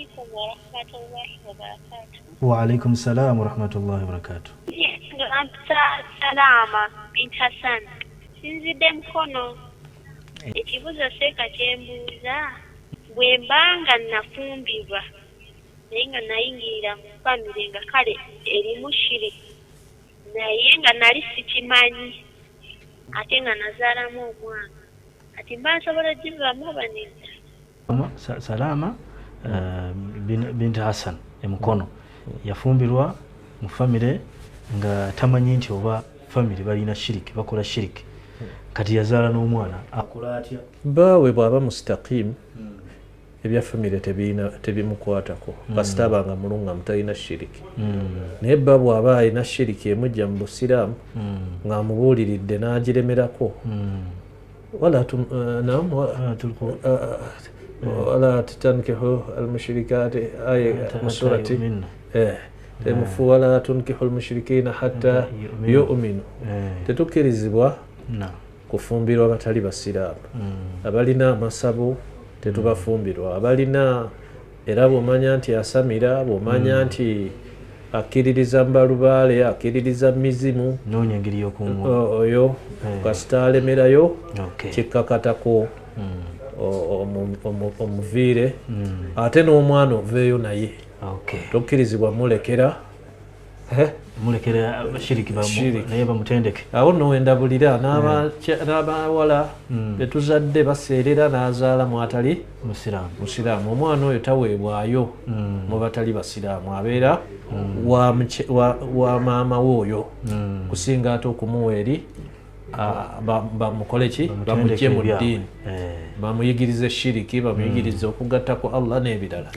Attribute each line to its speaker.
Speaker 1: عليكم ورحمة الله وبركاته.
Speaker 2: وعليكم السلام ورحمة الله وبركاته.
Speaker 1: Salama binti Hassan. Sinzidde mukono. Ekibuzo seeka kyembuuza bwe mbanga nafumbirwa naye nga nayingirira mu famire nga kale erimu shiriki naye nga nali sikimanyi ate nga nazaalamu omwana ati mba nsobola givaamu oba nedda?
Speaker 2: Salama binti Hassan emukono yafumbirwa mu famire nga tamanyi nti oba famire balina shiriki bakola shiriki kati yazaala n'omwana akola atya?
Speaker 3: Baawe bw'aba mustaqim ebya famire tebimukwatako kasita abanga mulungamu talina shiriki naye bba bw'aba alina shiriki emujja mu busiraamu ng'amubuuliridde n'agiremerako wala tankihu almushrikati musurati wala tunkihu almushrikina hatta yu'minu tetukkirizibwa kufumbirwa abatali basiraamu abalina amasabu tetubafumbirwa abalina era bw'omanya nti asamira bw'omanya nti akkiririza mbalubaale akkiririza mizimu
Speaker 2: noonya engeri y'okumu
Speaker 3: oyo kasita alemerayo kikkakatako omuviire ate n'omwana oveeyo naye tokkirizibwa mulekera
Speaker 2: shiriki naye bamutendeke
Speaker 3: awo nowendabulira n'abawala betuzadde baseerera n'azaala mwatali musiraamu omwana oyo taweebwayo mu batali basiraamu abeera wa maama we oyo kusinga ate okumuwa eri bamukoleki bamugye mu ddiini bamuyigirize shiriki bamuyigirize okugatta ku Allah n'ebirala.